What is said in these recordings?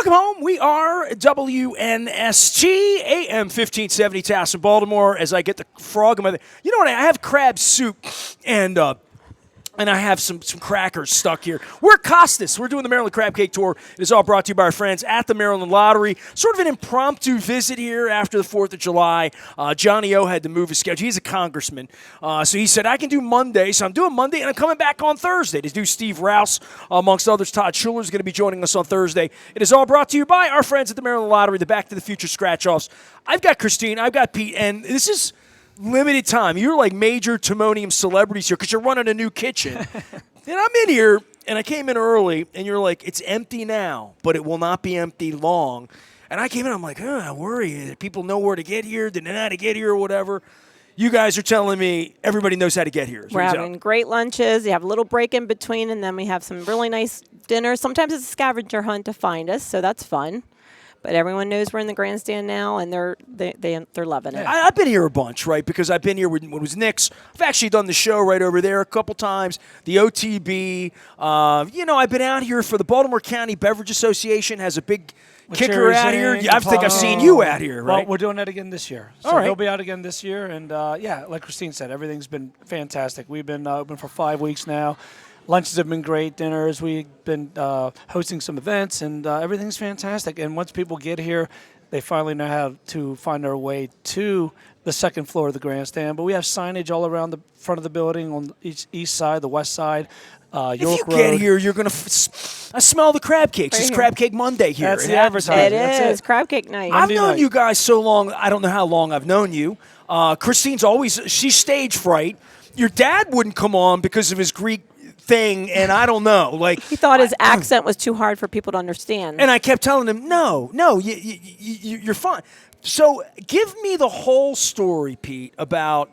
Welcome home. We are WNST, AM 1570, Tassel, Baltimore, as I get the frog in my... You know what? I have crab soup and I have some crackers stuck here. We're Costas. We're doing the Maryland Crab Cake Tour. It is all brought to you by our friends at the Maryland Lottery. Sort of an impromptu visit here after the 4th of July. Johnny O had to move his schedule. He's a congressman. So he said, I can do Monday. So I'm doing Monday, and I'm coming back on Thursday to do Steve Rouse. Amongst others, Todd Schuler is going to be joining us on Thursday. It is all brought to you by our friends at the Maryland Lottery, the Back to the Future scratch-offs. I've got Christine. I've got Pete. And this is... limited time. You're like major Timonium celebrities here because you're running a new kitchen. And I'm in here, and I came in early, and you're like, it's empty now, but it will not be empty long. And I came in, I'm like, I worry. People know where to get here. They know how to get here or whatever. You guys are telling me everybody knows how to get here. We're having great lunches. You have a little break in between, and then we have some really nice dinners. Sometimes it's a scavenger hunt to find us, so that's fun. But everyone knows we're in the grandstand now, and they're loving it. I've been here a bunch, right? Because I've been here when it was Nick's. I've actually done the show right over there a couple times. The OTB. I've been out here for the Baltimore County Beverage Association. Has a big kicker out here. I think I've seen you out here, right? Well, we're doing that again this year. So he'll be out again this year. And, like Christine said, everything's been fantastic. We've been open for 5 weeks now. Lunches have been great, dinners. We've been hosting some events, and everything's fantastic. And once people get here, they finally know how to find their way to the second floor of the grandstand. But we have signage all around the front of the building on each east side, the west side. If you get here, you're going to I smell the crab cakes. It's Crab Cake Monday here. That's the advertising. It is. Crab Cake night. I've known you guys so long. I don't know how long I've known you. Christine's she's stage fright. Your dad wouldn't come on because of his Greek thing, and I don't know. Like he thought his accent was too hard for people to understand. And I kept telling him, no, you're fine. So give me the whole story, Pete, about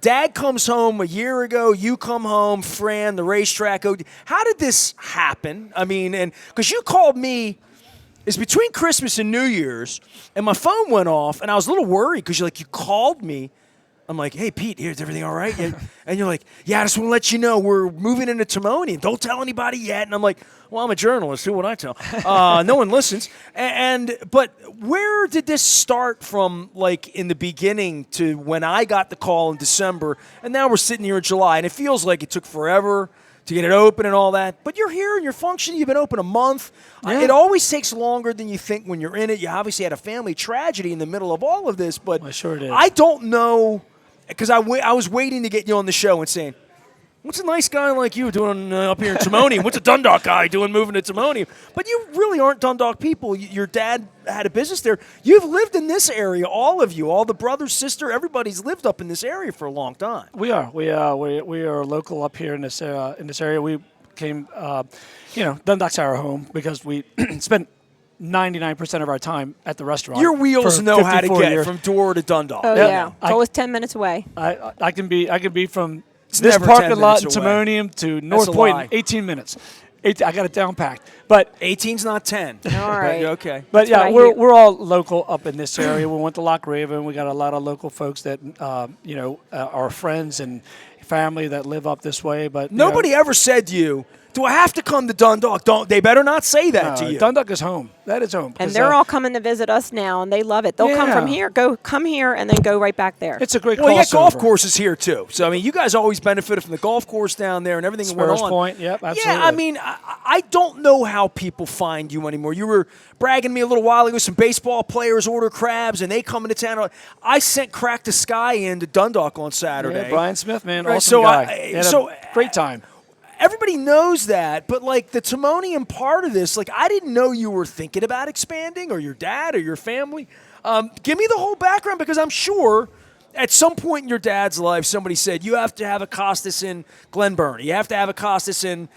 Dad comes home a year ago, you come home, Fran, the racetrack. How did this happen? I mean, and because you called me, it's between Christmas and New Year's, and my phone went off, and I was a little worried because you called me. I'm like, hey, Pete, is everything all right? And you're like, yeah, I just want to let you know we're moving into Timonium. Don't tell anybody yet. And I'm like, well, I'm a journalist. Who would I tell? No one listens. But where did this start from, like, in the beginning to when I got the call in December, and now we're sitting here in July, and it feels like it took forever to get it open and all that. But you're here and you're functioning. You've been open a month. Yeah. It always takes longer than you think when you're in it. You obviously had a family tragedy in the middle of all of this. But I sure did. I don't know. Because I was waiting to get you on the show and saying, what's a nice guy like you doing up here in Timonium? What's a Dundalk guy doing moving to Timonium? But you really aren't Dundalk people. Your dad had a business there. You've lived in this area, all of you, all the brothers, sister, everybody's lived up in this area for a long time. We are. We are local up here in this area. We came, Dundalk's our home because we spent 99% of our time at the restaurant. Your wheels know how to get years. From door to Dundalk. Oh, yeah. It's always 10 minutes away. I can be from this parking lot in Timonium to North Point in 18 minutes. I got it down packed. But 18's not 10. All right. Okay. But yeah, we're all local up in this area. We went to Loch Raven. We got a lot of local folks that are friends and family that live up this way. But nobody ever said to you, do I have to come to Dundalk? They better not say that to you. Dundalk is home. That is home. And they're all coming to visit us now, and they love it. They'll come from here, come here, and then go right back there. It's a great crossover. Well, you got golf courses here, too. So, I mean, you guys always benefited from the golf course down there and everything that went on. Point, yep, absolutely. Yeah, I mean, I don't know how people find you anymore. You were bragging to me a little while ago, some baseball players order crabs, and they come into town. I sent Crack the Sky into Dundalk on Saturday. Yeah, Brian Smith, man, right, awesome guy. Great time. Everybody knows that, but, like, the Timonium part of this, like, I didn't know you were thinking about expanding, or your dad or your family. Give me the whole background, because I'm sure at some point in your dad's life somebody said, you have to have a Costas in Glen Burnie. You have to have a Costas in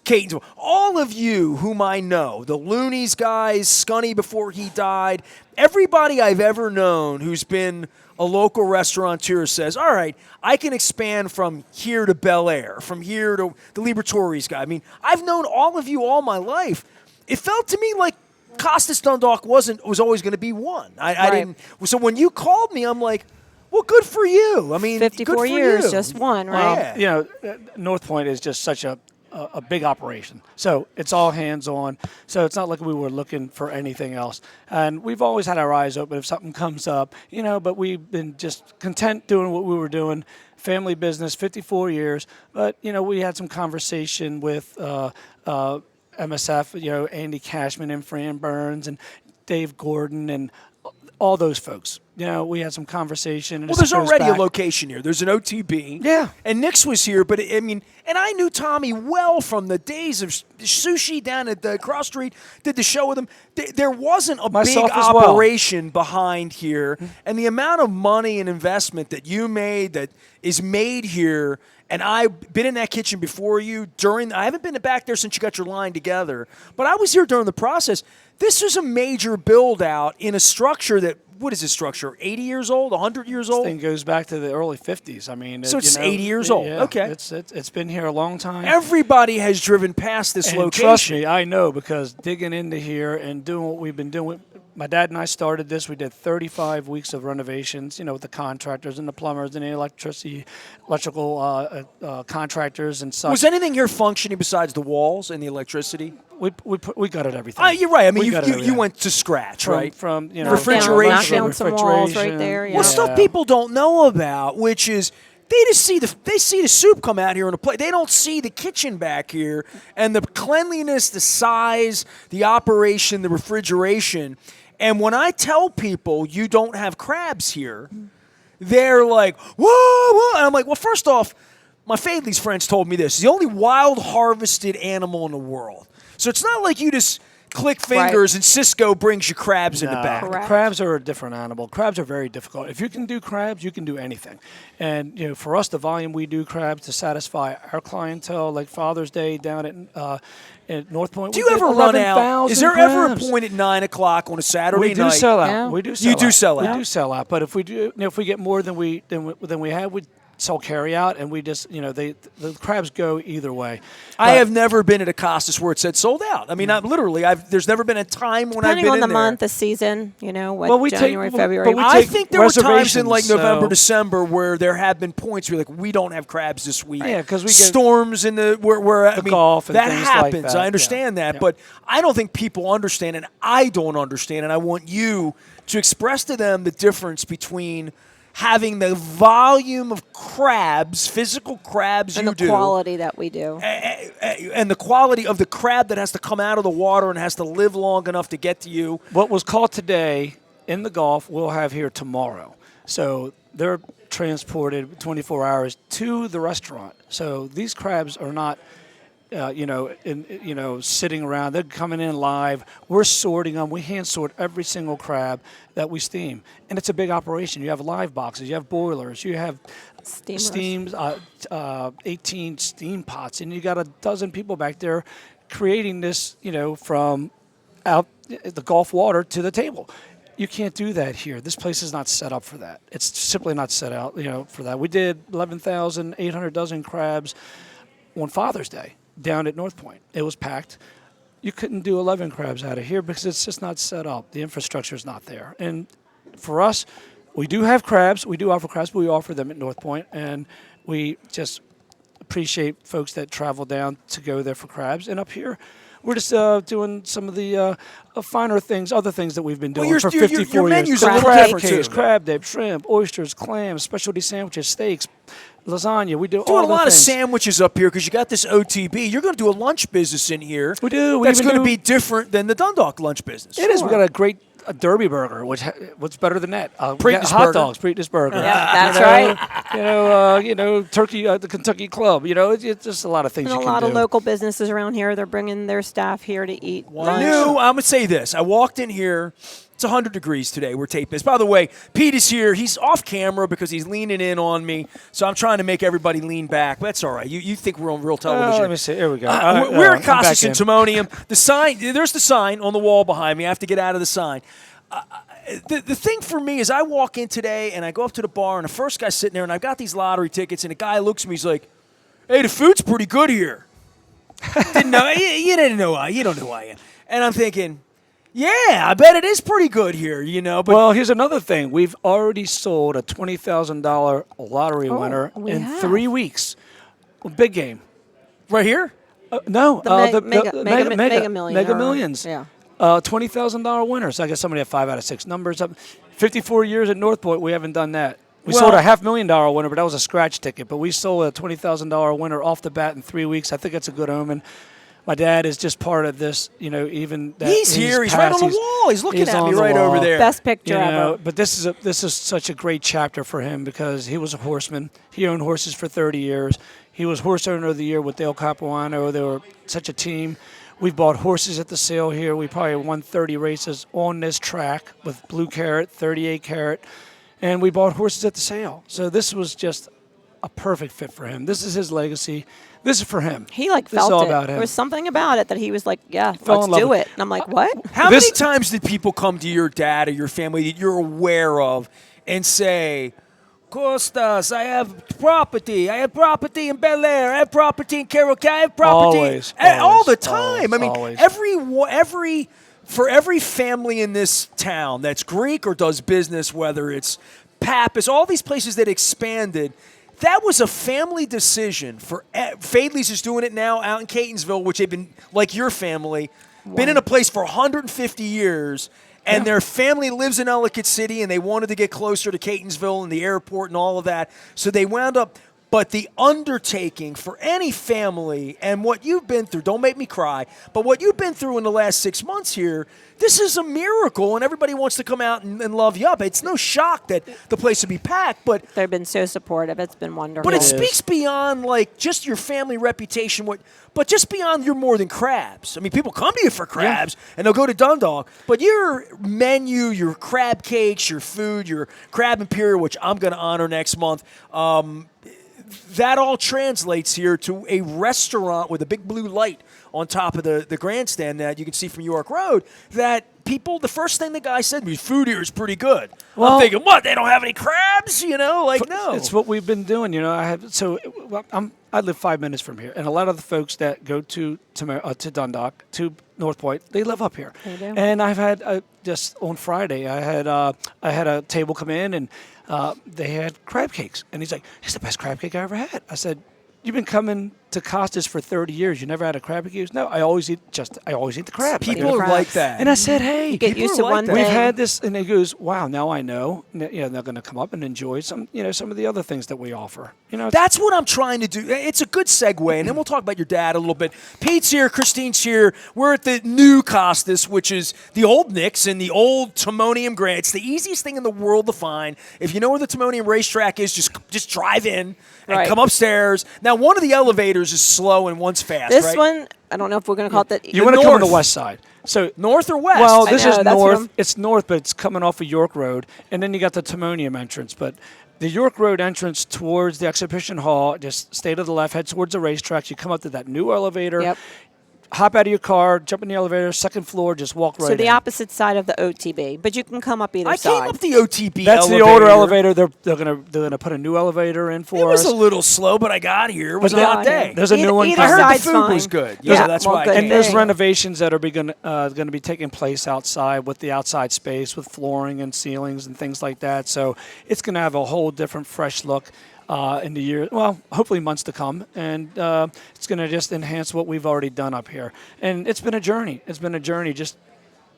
Catonsville. All of you whom I know, the Loonies guys, Scunny before he died, everybody I've ever known who's been a local restaurateur says, all right, I can expand from here to Bel Air, from here to the Liberatories guy. I mean, I've known all of you all my life. It felt to me like Costas Dundalk was always going to be one. I didn't. So when you called me, I'm like, well, good for you. I mean, 54 good for years, you. just one, right? North Point is just such a a big operation. So it's all hands on. So it's not like we were looking for anything else. And we've always had our eyes open if something comes up, but we've been just content doing what we were doing. Family business, 54 years. But, we had some conversation with MSF, Andy Cashman and Fran Burns and Dave Gordon and all those folks. We had some conversation. And well, there's already a location here. There's an OTB. Yeah. And Nick's was here, but and I knew Tommy well from the days of sushi down at the cross street, did the show with him. There wasn't a big operation behind here. And the amount of money and investment that you made, that is made here, and I've been in that kitchen before you I haven't been back there since you got your line together, but I was here during the process. This was a major build out in a structure that, what is this structure, 80 years old, 100 years old? This thing goes back to the early 50s. I mean, so it's 80 years old. Yeah, okay. It's been here a long time. Everybody has driven past this and location. Trust me, I know, because digging into here and doing what we've been doing. My dad and I started this. We did 35 weeks of renovations, with the contractors and the plumbers and the electrical contractors and such. Was anything here functioning besides the walls and the electricity? We gutted everything. You're right. I mean, you went to scratch, right? From refrigeration, knock down some walls right there. Yeah. Well, stuff people don't know about, which is they just see the soup come out here on a plate. They don't see the kitchen back here and the cleanliness, the size, the operation, the refrigeration. And when I tell people you don't have crabs here, they're like, whoa. And I'm like, well, first off, my Fadley's friends told me this. It's the only wild harvested animal in the world. So it's not like you just click fingers and Cisco brings you crabs in the back. Correct. Crabs are a different animal. Crabs are very difficult. If you can do crabs, you can do anything. And for us, the volume we do crabs to satisfy our clientele, like Father's Day down at North Point. Do you ever run out? Is there ever a point at 9 o'clock on a Saturday night? We do sell out. Yeah. We do sell out. You do sell out. We do sell out. But if we do, if we get more than we have, we sell carry out, and we just the crabs go either way. I have never been at a Costas where it said sold out. I mean, there's never been a time when I've been in there. Depending on the month, the season, January, February. But I think there were times in like November, so December where there have been points where we don't have crabs this week. Yeah, because we get storms in the Gulf and that things happens. like that. I understand that, but I don't think people understand, and I don't understand, and I want you to express to them the difference between having the volume of crabs, physical crabs and you the do. quality that we do. And the quality of the crab that has to come out of the water and has to live long enough to get to you. What was caught today in the Gulf, we'll have here tomorrow. So they're transported 24 hours to the restaurant. So these crabs are not sitting around. They're coming in live. We're sorting them. We hand sort every single crab that we steam. And it's a big operation. You have live boxes. You have boilers. You have steams, 18 steam pots. And you got a dozen people back there creating this, from out the Gulf water to the table. You can't do that here. This place is not set up for that. It's simply not set out, for that. We did 11,800 dozen crabs on Father's Day down at North Point. It was packed. You couldn't do 11 crabs out of here because it's just not set up. The infrastructure is not there. And for us, we do have crabs. We do offer crabs, but we offer them at North Point, and we just appreciate folks that travel down to go there for crabs. And up here, we're just doing some of the finer things, other things that we've been doing for 54 years. Your menu's a little crab different cakes, too. crab dip, shrimp, oysters, clams, specialty sandwiches, steaks, lasagna. We do all doing a lot things. of sandwiches up here because you got this OTB. You're going to do a lunch business in here. We do. That's going to be different than the Dundalk lunch business. It is. We got a great Derby burger. What's better than that? Preakness hot burger. dogs, Preakness burger. Yeah, that's right. Turkey, the Kentucky Club. It's just a lot of things. And you a can lot do. of local businesses around here. They're bringing their staff here to eat lunch. I'm going to say this. I walked in here. It's 100 degrees today. We're taping this. By the way, Pete is here. He's off camera because he's leaning in on me. So I'm trying to make everybody lean back. But that's all right. You think we're on real television. Let me see. Here we go. We're at Costas Timonium. The sign. There's the sign on the wall behind me. I have to get out of the sign. The thing for me is I walk in today and I go up to the bar and the first guy's sitting there and I've got these lottery tickets and the guy looks at me. He's like, "Hey, the food's pretty good here." Didn't know. You didn't know. You don't know who I am. And I'm thinking, yeah, I bet it is pretty good here, But well, here's another thing. We've already sold a $20,000 lottery winner in 3 weeks. Big game. Right here? No, The Mega Mega Millions. Yeah. $20,000 winners. I guess somebody had 5 out of 6 numbers. 54 years at North Point, we haven't done that. We sold a $500,000 winner, but that was a scratch ticket. But we sold a $20,000 winner off the bat in 3 weeks. I think that's a good omen. My dad is just part of this, even that he's here. He's right on the wall. He's looking at me right over there. Best picture ever. But this is such a great chapter for him because he was a horseman. He owned horses for 30 years. He was horse owner of the year with Dale Capuano. They were such a team. We've bought horses at the sale here. We probably won 30 races on this track with Blue Carrot, 38 Carat, and we bought horses at the sale. So this was just a perfect fit for him. This is his legacy. This is for him. He felt it. There was something about it that he was like, yeah, let's do it. And I'm like, what? How many times did people come to your dad or your family that you're aware of and say, Costas, I have property. I have property in Bel Air. I have property in Carroll County. I have property all the time. For every family in this town that's Greek or does business, whether it's Pappas, all these places that expanded, that was a family decision. Fadley's is doing it now out in Catonsville, which they've been, like your family, been in a place for 150 years. And their family lives in Ellicott City, and they wanted to get closer to Catonsville and the airport and all of that. So they wound up. But the undertaking for any family and what you've been through, don't make me cry, but what you've been through in the last 6 months here, this is a miracle, and everybody wants to come out and love you up. It's no shock that the place would be packed, but they've been so supportive. It's been wonderful. But it speaks beyond just your family reputation, but just beyond you're more than crabs. I mean, people come to you for crabs, and they'll go to Dundalk, but your menu, your crab cakes, your food, your crab imperial, which I'm going to honor next month, that all translates here to a restaurant with a big blue light on top of the grandstand that you can see from York Road that people, the first thing the guy said to me, food here is pretty good. Well, I'm thinking, what, they don't have any crabs? No. It's what we've been doing. I live 5 minutes from here, and a lot of the folks that go to Dundalk, to North Point, they live up here. They do. And I've had, just on Friday, I had a table come in, and they had crab cakes. And he's like, it's the best crab cake I ever had. I said, you've been coming to Costas for 30 years. You never had a crab cake? No, I always eat the crab. People are like that. And I said, hey, you get used to one thing. We've had this, and he goes, wow, now I know. They're going to come up and enjoy some of the other things that we offer. That's what I'm trying to do. It's a good segue, and then we'll talk about your dad a little bit. Pete's here, Christine's here. We're at the new Costas, which is the old Knicks and the old Timonium Grand. It's the easiest thing in the world to find. If you know where the Timonium racetrack is, just drive in and come upstairs. Now, one of the elevators is slow and one's fast. This one, I don't know if we're going to call it that. You want to come on the west side. So north or west? Well, this is north. It's north, but it's coming off of York Road, and then you got the Timonium entrance. But the York Road entrance towards the exhibition hall, just stay to the left, head towards the racetrack. You come up to that new elevator. Yep. Hop out of your car, jump in the elevator, second floor, just walk right in. So the opposite side of the OTB, but you can come up either side. I came up the OTB That's elevator. the older elevator. They're gonna put a new elevator in for us. It was a little slow, but I got here. It was a hot day. There's a new one. Either I heard side's the food fine. was good. Yeah, that's why. And there's renovations that are going to be taking place outside with the outside space, with flooring and ceilings and things like that. So it's going to have a whole different, fresh look. In the year, hopefully months to come, and it's going to just enhance what we've already done up here. And it's been a journey. It's been a journey just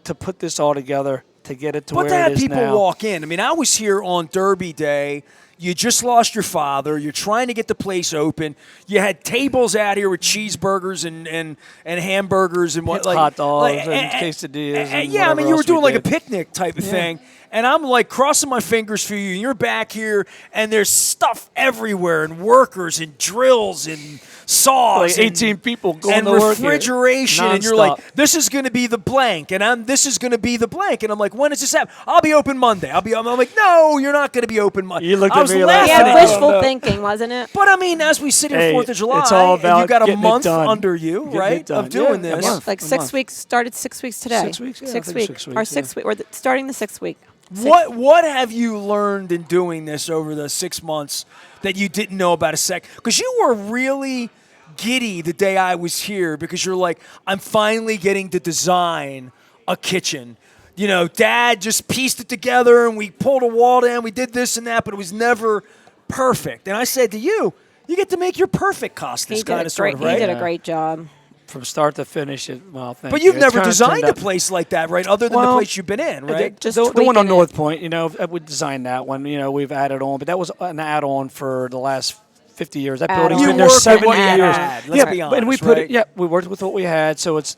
to put this all together, to get it to where it is now. But to have people walk in. I mean, I was here on Derby Day. You just lost your father. You're trying to get the place open. You had tables out here with cheeseburgers and hamburgers and hot dogs and quesadillas. And yeah, I mean, you were doing like a picnic type of thing. And I'm like crossing my fingers for you, and you're back here, and there's stuff everywhere, and workers, and drills, and saws, like 18 people going to work, and refrigeration, and you're like, this is going to be the blank, and this is going to be the blank, and I'm like, when does this happen? I'll be open Monday. I'm like, no, you're not going to be open Monday. You looked at me like, wishful thinking, wasn't it? But I mean, as we sit here 4th of July, it's all about and you got a month done. under you, right, of doing this. Like 6 weeks, started 6 weeks today. 6 weeks, yeah, 6 weeks. 6 weeks, Or 6 weeks, or starting the 6th week. What have you learned in doing this over the 6 months that you didn't know about a sec? Because you were really giddy the day I was here because you're like, I'm finally getting to design a kitchen. Dad just pieced it together and we pulled a wall down, we did this and that, but it was never perfect. And I said to you, you get to make your perfect Costas kind of sort of, right? He did a great job. from start to finish. Thank But you. you've It's never kinda designed turned a place like that, right? Other than the place you've been in, right? Just the one tweaking on it. North Point, we designed that one. We've added on, but that was an add-on for the last 50 years. That building's Add-on. been You there work with 70 what you years. had, let's be and we honest, put right? it. We worked with what we had. So it's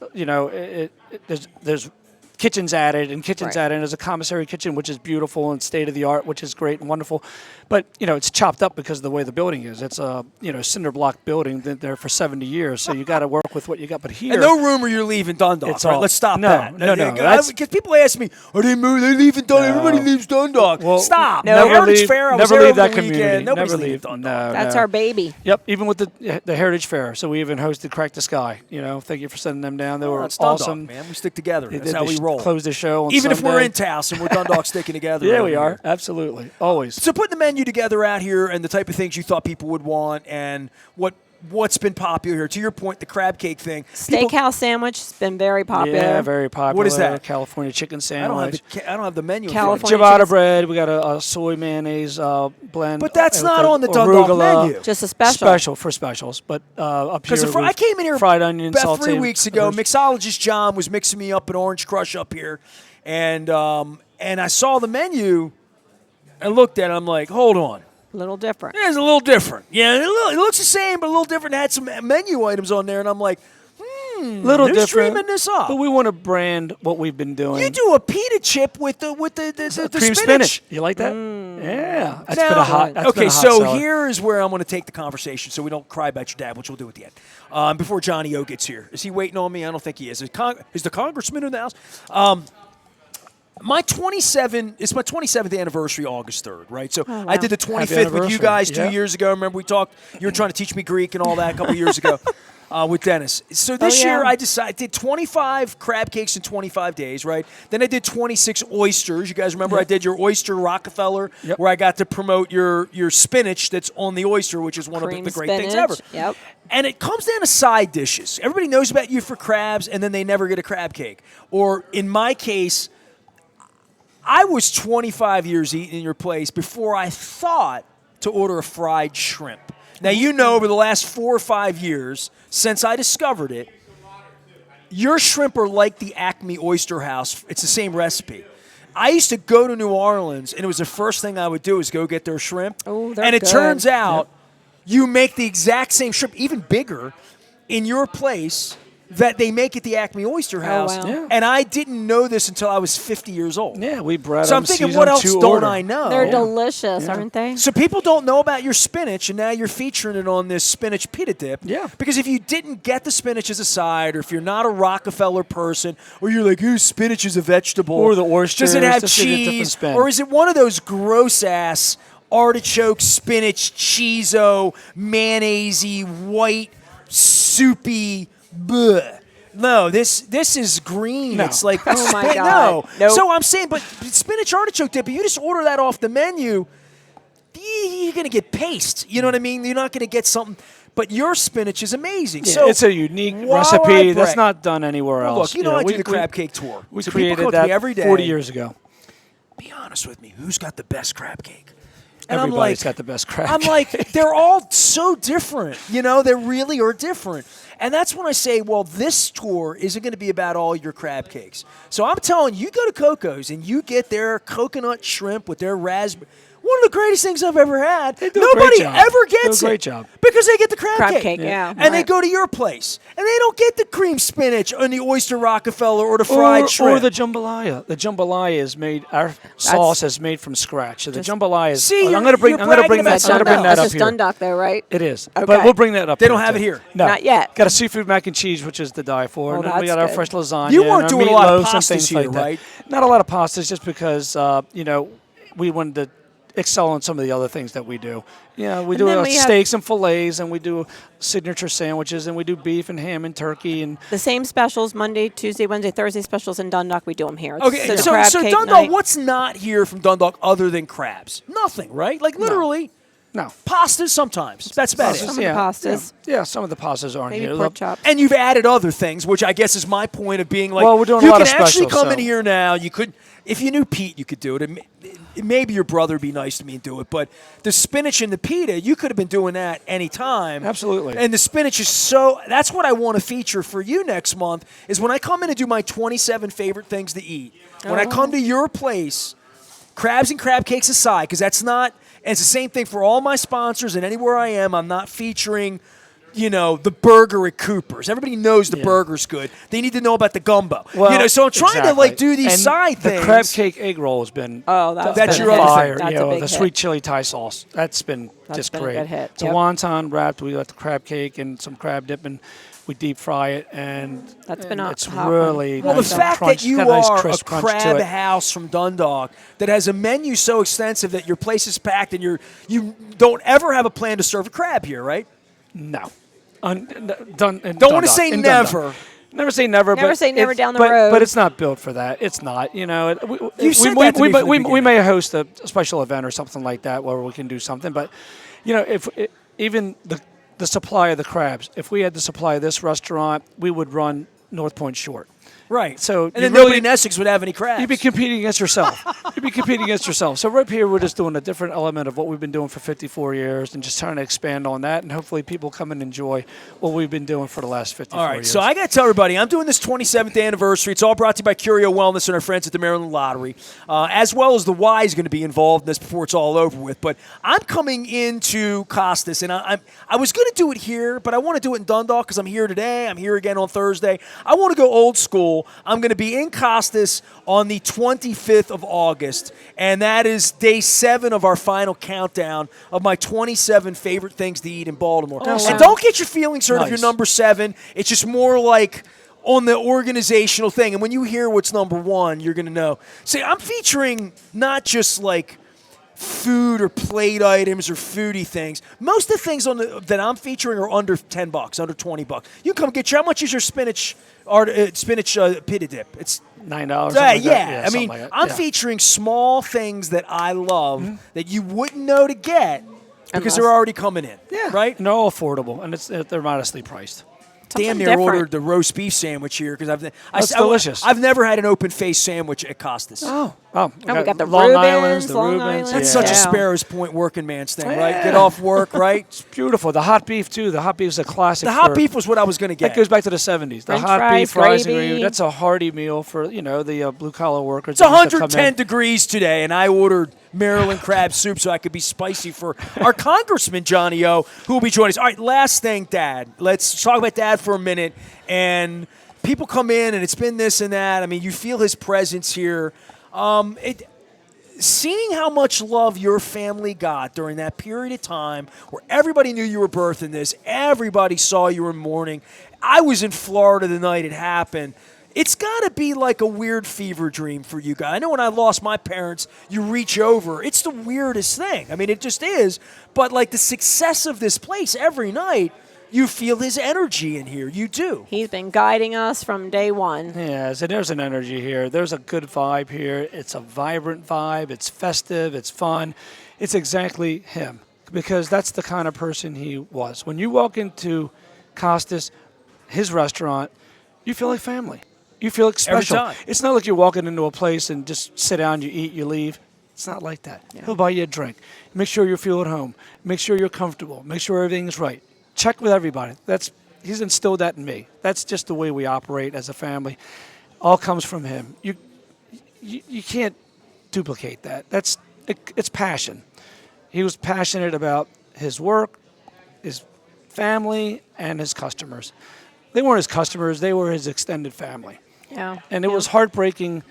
there's kitchens added and kitchens Right. added. And there's a commissary kitchen, which is beautiful and state of the art, which is great and wonderful. But it's chopped up because of the way the building is. It's a cinder block building been there for 70 years. So you got to work with what you got. But here, And no rumor you're leaving Dundalk. It's right? all- Let's stop no, that. no, no, that's- Because people ask me, "Are they moving? They leaving Dundalk? No. Everybody leaves Dundalk." Well, Stop. No. The Never Heritage leave- Fair. I was never there leave over that the community. weekend. Nobody's Never leaving leave. Dundalk. That's No. our baby. Yep, even with the Heritage Fair. So we even hosted Crack the Sky. Thank you for sending them down. They were It's Dundalk, awesome. man. We stick together. They That's did how the we roll. Close the show on Even if we're Sunday. in Towson, we're Dundalk sticking together. Yeah, over we are. here. Absolutely. Always. So putting the menu together out here and the type of things you thought people would want and what's been popular here. To your point, the crab cake thing. People- Steakhouse sandwich has been very popular. Yeah, very popular. What is that? California chicken I don't have sandwich. I don't have the menu. in front of me. California Ciabatta chicken- bread. We got a soy mayonnaise blend. But that's with not on the Dundalk arugula. menu. Just a special. Special for specials. But up here, Because I came in here fried onion, about 3 sauteed weeks ago. peppers. Mixologist John was mixing me up an orange crush up here, and I saw the menu and looked at it. I'm like, hold on. A little different. It's a little different. Yeah, it looks the same, but a little different. It had some menu items on there, and I'm like, Little they're different. streaming this up. But we want to brand what we've been doing. You do a pita chip with the cream spinach. You like that? Yeah. That's Now- been a hot. That's okay, been a hot so seller. here is where I'm going to take the conversation, so we don't cry about your dad, which we'll do at the end. Before Johnny O gets here, is he waiting on me? I don't think he is. Is the congressman in the house? It's my 27th anniversary, August 3rd, right? So wow. I did the Happy 25th with you anniversary. guys 2 Yeah. years ago. Remember we talked? You were trying to teach me Greek and all that a couple years ago with Dennis. So this yeah. year I did 25 crab cakes in 25 days, right? Then I did 26 oysters. You guys remember I did your oyster Rockefeller, Yep. where I got to promote your spinach that's on the oyster, which is one Cream of the great things spinach. ever. Yep. And it comes down to side dishes. Everybody knows about you for crabs, and then they never get a crab cake. Or in my case, I was 25 years eating in your place before I thought to order a fried shrimp. Now, over the last 4 or 5 years, since I discovered it, your shrimp are like the Acme Oyster House. It's the same recipe. I used to go to New Orleans, and it was the first thing I would do is go get their shrimp. Oh, they're and it good. turns out you make the exact same shrimp, even bigger, in your place that they make at the Acme Oyster House. wow. Yeah. And I didn't know this until I was 50 years old. Yeah, we bred So them. I'm thinking, season what else to don't order. I know? They're delicious, aren't they? So people don't know about your spinach, and now you're featuring it on this spinach pita dip. Yeah. Because if you didn't get the spinach as a side, or if you're not a Rockefeller person, or you're like, ooh, spinach is a vegetable. Or the oysters, Does it have just a different cheese? spin. Or is it one of those gross-ass artichoke, spinach, cheeso, mayonnaise-y, white, soupy, bleh. No, this is green. No. It's like Oh my no. God. Nope. So I'm saying, but spinach artichoke dip. If you just order that off the menu, you're gonna get paste. You know what I mean? You're not gonna get something. But your spinach is amazing. Yeah, So it's a unique while recipe I that's brag- not done anywhere Well, else. look, I do we the crab cake tour. We So people created cook me that every day. 40 years ago. Be honest with me. Who's got the best crab cake? And Everybody's got the best crab I'm cake. like, they're all so different. They really are different. And that's when I say, well, this tour isn't going to be about all your crab cakes. So I'm telling you, go to Coco's and you get their coconut shrimp with their raspberry. One of the greatest things I've ever had. They do a great Nobody job. ever They do gets a great it job. because they get the crab Crab cake. cake, yeah. And they right. go to your place and they don't get the cream spinach or the oyster Rockefeller or the fried shrimp. Or the jambalaya. The jambalaya is made. Our sauce is made from scratch. So the jambalaya is. See, I'm going to bring. you're I'm going to bring bragging that. about I'm going to bring Dundalk. that That's up just here. Dundalk, though, right? It is, Okay. but we'll bring that up. They here, don't have too. it here. No, Not yet. Got a seafood mac and cheese, which is to die for. Oh, and then we that's got our good. fresh lasagna. You and weren't our doing a lot of meatloafs and pastas things here, like that. right? Not a lot of pastas, just because we wanted to excel in some of the other things that we do. Yeah, we do then we have- steaks and fillets, and we do signature sandwiches, and we do beef and ham and turkey and. The same specials, Monday, Tuesday, Wednesday, Thursday specials in Dundalk, we do them here. Okay, the so crab cake Dundalk, night. what's not here from Dundalk other than crabs? Nothing, right? Like literally No. Pastas sometimes. That's about it. Some of the pastas. Yeah, some of the pastas aren't Maybe here. pork chops. And you've added other things, which I guess is my point of being like, Well, we're doing a you lot can of actually specials, come in so- here now. You could, if you knew Pete, you could do it. Maybe your brother would be nice to me and do it. But the spinach and the pita, you could have been doing that any time. Absolutely. And the spinach is so. That's what I want to feature for you next month. Is when I come in and do my 27 favorite things to eat. When I come to your place, crabs and crab cakes aside, because that's not. And it's the same thing for all my sponsors and anywhere I am. I'm not featuring, the burger at Cooper's. Everybody knows the burger's good. They need to know about the gumbo. Well, So I'm trying to do these and side things. The crab cake egg roll has been that's been your a other hit. thing. fire. That's a big The hit. sweet chili Thai sauce. That's been just been a great. good hit, The yep. wonton wrapped. We got the crab cake and some crab dip, and we deep fry it, and That's been it's a hot one. really Well, nice the fact crunch. that you Got a nice are a crisp crunch to crab it. house from Dundalk that has a menu so extensive that your place is packed and you don't ever have a plan to serve a crab here, right? No. Don't want to say never. Never say never. Never but say never it's- down the but, road. But it's not built for that. It's not. You said that to me from the we beginning. may host a special event or something like that where we can do something. But even the supply of the crabs, if we had the supply of this restaurant, we would run North Point short. Right. So and you then really- nobody in Essex would have any crabs. You'd be competing against yourself. So right here, we're just doing a different element of what we've been doing for 54 years and just trying to expand on that. And hopefully people come and enjoy what we've been doing for the last 54 All right, years. so I got to tell everybody, I'm doing this 27th anniversary. It's all brought to you by Curio Wellness and our friends at the Maryland Lottery, as well as the Y is going to be involved in this before it's all over with. But I'm coming into Costas, and I was going to do it here, but I want to do it in Dundalk because I'm here today. I'm here again on Thursday. I want to go old school. I'm going to be in Costas on the 25th of August, and that is day 7 of our final countdown of my 27 favorite things to eat in Baltimore. Oh, wow. And don't get your feelings hurt if Nice. you're number 7. It's just more like on the organizational thing. And when you hear what's number 1, you're going to know. See, I'm featuring not just like food or plate items or foodie things. Most of the things that I'm featuring are under $10, under $20. You can come get how much is your spinach pita dip? It's $9. I mean, I'm featuring small things that I love that you wouldn't know to get because Unless- they're already coming in. Yeah, Right? And they're all affordable, and they're modestly priced. Damn Something near different. ordered the roast beef sandwich here because That's delicious. I've never had an open face sandwich at Costas. Oh, we got the Long Reubens, Islands, the Long Reubens. Island. That's yeah. such a Yeah. Sparrows Point working man's thing, right? Yeah. Get off work, right? It's beautiful. The hot beef too. The hot beef is a classic. The hot for- beef was what I was going to get. That goes back to the 70s. The French hot fries, beef, fries, and gravy. gravy. That's a hearty meal for the blue collar workers. It's 110 degrees today, and I ordered Maryland crab soup so I could be spicy for our Congressman, Johnny O, who will be joining us. All right, last thing, Dad. Let's talk about Dad for a minute. And people come in, and it's been this and that. I mean, you feel his presence here. Seeing how much love your family got during that period of time where everybody knew you were birthing this, everybody saw you were mourning. I was in Florida the night it happened. It's got to be like a weird fever dream for you guys. I know when I lost my parents, you reach over. It's the weirdest thing. I mean, it just is. But like the success of this place every night, you feel his energy in here. You do. He's been guiding us from day one. Yeah, so there's an energy here. There's a good vibe here. It's a vibrant vibe. It's festive. It's fun. It's exactly him because that's the kind of person he was. When you walk into Costas, his restaurant, you feel like family. You feel like special. Every time. It's not like you're walking into a place and just sit down, you eat, you leave. It's not like that. Yeah. He'll buy you a drink. Make sure you feel at home. Make sure you're comfortable. Make sure everything's right. Check with everybody. He's instilled that in me. That's just the way we operate as a family. All comes from him. You can't duplicate that. It's passion. He was passionate about his work, his family, and his customers. They weren't his customers. They were his extended family. Yeah. And it was heartbreaking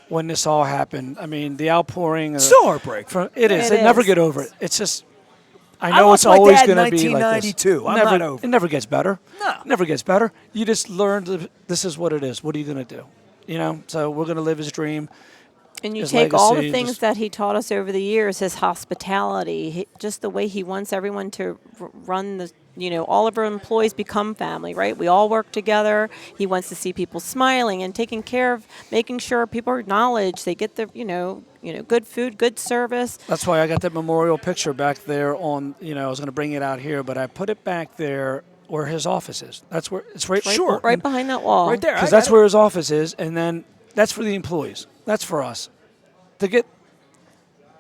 when this all happened. I mean, the outpouring. Still heartbreaking. It is. It They never is. get over it. It's just. I I know lost it's my always dad in going to be like 1992. this. I'm never, not over It never gets better. No. Never gets better. You just learn this is what it is. What are you going to do? So we're going to live his dream. And you his take all the legacy, things just- that he taught us over the years, his hospitality, just the way he wants everyone to run all of our employees become family, right? We all work together. He wants to see people smiling and taking care of, making sure people are acknowledged. They get the, good food, good service. That's why I got that memorial picture back there on, I was going to bring it out here, but I put it back there where his office is. That's where it's right. Sure. Right behind that wall. Right there. Because that's where his office is, and then that's for the employees. That's for us to get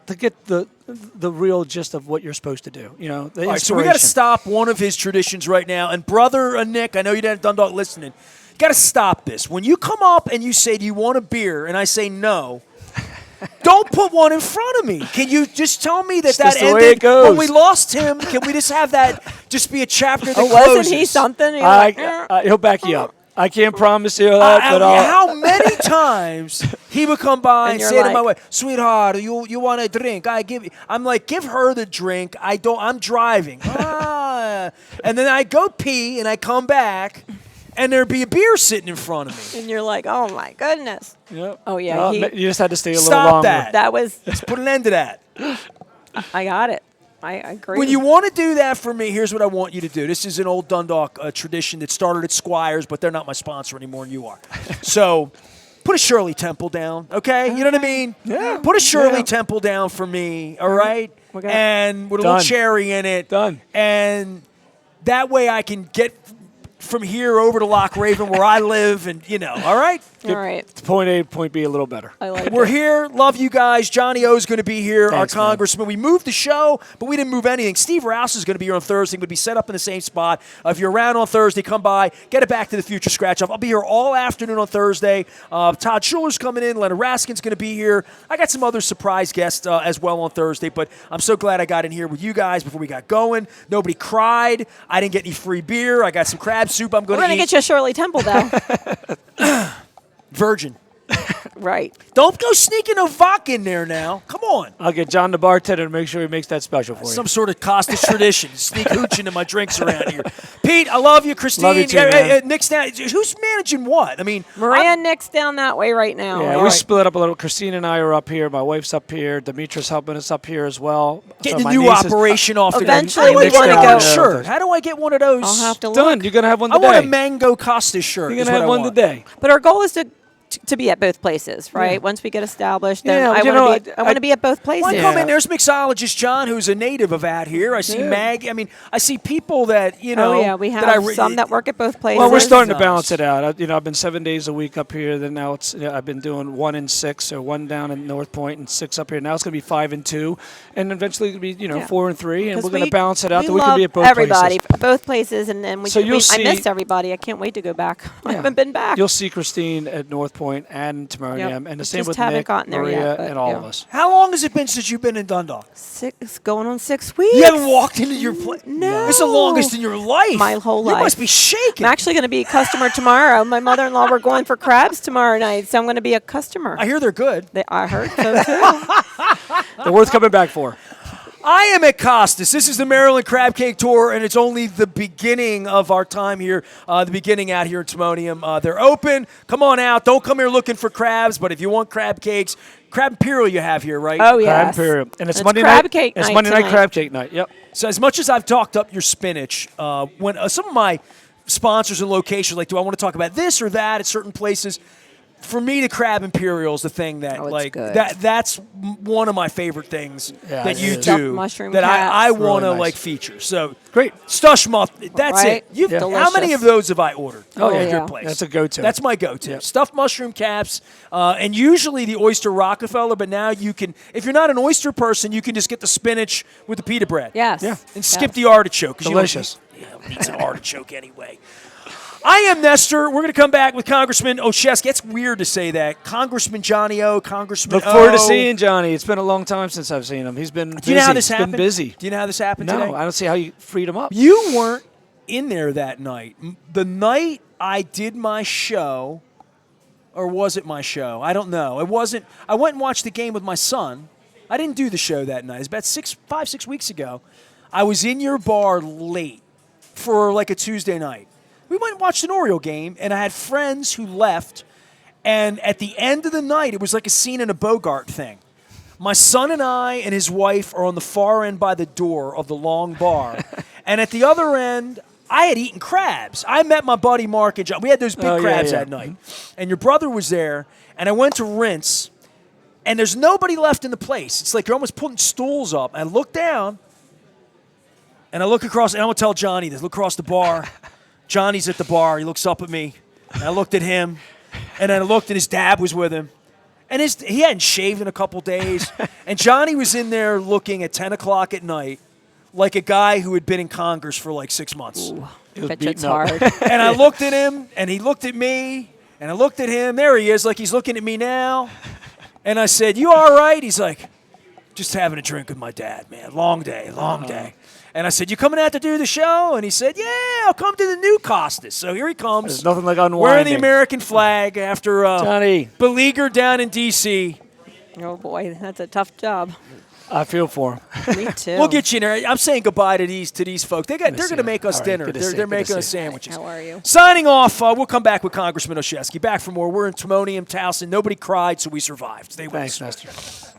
the real gist of what you're supposed to do. The All right, so we got to stop one of his traditions right now. And brother Nick, I know you didn't have Dundalk listening. Got to stop this. When you come up and you say, "Do you want a beer?" and I say no. Don't put one in front of me. Can you just tell me that Just the ended way it goes. when we lost him? Can we just have that just be a chapter that closes? Wasn't he something? He'll back you up. I can't promise you that, but how many times he would come by and you're say to my like- wife, "Sweetheart, you want a drink? I'm like, give her the drink. I'm driving. And then I go pee and I come back, and there'd be a beer sitting in front of me. And you're like, oh my goodness. Yep. Oh yeah. Well, you just had to stay a little Stop longer. that. That was. Let's put an end to that. I got it. I agree. When you want to do that for me, here's what I want you to do. This is an old Dundalk tradition that started at Squires, but they're not my sponsor anymore, and you are. So put a Shirley Temple down, okay? You know what I mean? Yeah. Put a Shirley Temple down for me, all right? Okay. And with a Done. little cherry in it. Done. And that way I can get from here over to Loch Raven where I live, and, all right? All right. Point A, point B, a little better. I like We're it. here. Love you guys. Johnny O's going to be here, Thanks, our man. congressman. We moved the show, but we didn't move anything. Steve Rouse is going to be here on Thursday. We'll be set up in the same spot. If you're around on Thursday, come by. Get a Back to the Future scratch-off. I'll be here all afternoon on Thursday. Todd Schuller's coming in. Leonard Raskin's going to be here. I got some other surprise guests as well on Thursday, but I'm so glad I got in here with you guys before we got going. Nobody cried. I didn't get any free beer. I got some crab soup I'm going We're to going eat. to get you a Shirley Temple, though. Virgin. Right. Don't go sneaking a vodka in there now. Come on. I'll get John the bartender to make sure he makes that special for you. Some sort of Costas tradition. Sneak hooching in my drinks around here. Pete, I love you. Christine. Love you too, man. Nick's down. Who's managing what? I mean, Maria and Nick's down that way right now. Yeah, All we right. split up a little. Christine and I are up here. My wife's up here. Demetra's helping us up here as well. getting So the my new nieces- operation off the Eventually How do I we get wanna one go- shirt? How do I get one of those? I'll have to look. Done. You're going to have one I today. want a mango Costas shirt. You're is going to what have I one want. today. But our goal is to be at both places, right? Once we get established, then Yeah, I you want know, to be at both places. Why Yeah. come in? There's mixologist John, who's a native of out here. I see Yeah. Mag. I mean, I see people that know. Oh yeah, we that I have some that work at both places. Well, we're starting to Nice. balance it out. I've been 7 days a week up here. Then now I've been doing 1 and 6, or 1 down in North Point and 6 up here. Now it's going to be 5 and 2, and eventually it'll be 4 and 3, and 'Cause we're going to balance it out. We That we can love be at both everybody, places. both places, and then So you'll I see- miss everybody. I can't wait to go back. I Yeah. haven't been back. You'll see Christine at North Point and Timonium, and the same Just with haven't Nick, gotten there Maria, yet, but, and all yeah. of us. How long has it been since you've been in Dundalk? Going on 6 weeks. You haven't walked into your place. No. It's the longest in your life. My whole You life. must be shaking. I'm actually going to be a customer tomorrow. My mother-in-law, we're going for crabs tomorrow night, so I'm going to be a customer. I hear they're good. I heard so too. They're worth coming back for. I am at Costas. This is the Maryland Crab Cake Tour, and it's only the beginning of our time here, the beginning out here in Timonium. They're open. Come on out. Don't come here looking for crabs, but if you want crab cakes, Crab Imperial you have here, right? Oh Crab yes. Imperial. And it's It's Monday crab night. cake It's night Monday night tonight. crab cake night. Yep. So as much as I've talked up your spinach, when some of my sponsors and locations, like, do I want to talk about this or that at certain places? For me, the Crab Imperial is the thing that, Oh, it's like, good. that's one of my favorite things Yeah, that it you is. do Stuffed mushroom that caps. I Really want to nice. like feature. So Great. Stush muff. That's Right? it. You've, Yeah. How many Delicious. of those have I ordered? Oh, at yeah. your Yeah. place? That's a go-to. That's my go-to. Yep. Stuffed mushroom caps, and usually the oyster Rockefeller. But now you can, if you're not an oyster person, you can just get the spinach with the pita bread. Yes. Yeah. And skip Yes. the artichoke. 'Cause Delicious. You don't need some artichoke anyway. I am Nestor. We're going to come back with Congressman Olszewski. It's weird to say that. Congressman Johnny O, Congressman Look forward to O. seeing Johnny. It's been a long time since I've seen him. He's been busy. Do you know how this He's happened? been busy. Do you know how this happened No, today? I don't see how you freed him up. You weren't in there that night. The night I did my show, or was it my show? I don't know. It wasn't. I went and watched the game with my son. I didn't do the show that night. It was about 5-6 weeks ago. I was in your bar late for like a Tuesday night. We went and watched an Oriole game, and I had friends who left. And at the end of the night, it was like a scene in a Bogart thing. My son and I and his wife are on the far end by the door of the long bar. And at the other end, I had eaten crabs. I met my buddy Mark and John. We had those big crabs that night. And your brother was there, and I went to rinse, and there's nobody left in the place. It's like you're almost putting stools up. I look down, and I look across, and I'm going to tell Johnny this. Look across the bar. Johnny's at the bar. He looks up at me. And I looked at him, and then I looked, and his dad was with him. And he hadn't shaved in a couple days. And Johnny was in there looking at 10 o'clock at night like a guy who had been in Congress for like 6 months. Ooh, bet it's hard. And I looked at him, and he looked at me, and I looked at him. There he is, like he's looking at me now. And I said, "You all right?" He's like, "Just having a drink with my dad, man. Long day, long day." And I said, "You coming out to do the show?" And he said, "Yeah, I'll come to the new Costas." So here he comes. There's nothing like unwinding. Wearing the American flag after Johnny. beleaguered down in D.C. Oh, boy, that's a tough job. I feel for him. Me too. We'll get you in there. I'm saying goodbye to these folks. They're going to make us All right, dinner. good to see They're you, good to making us see you. sandwiches. How are you? Signing off. We'll come back with Congressman Olszewski. Back for more. We're in Timonium, Towson. Nobody cried, so we survived. Stay with us. Thanks, Nestor.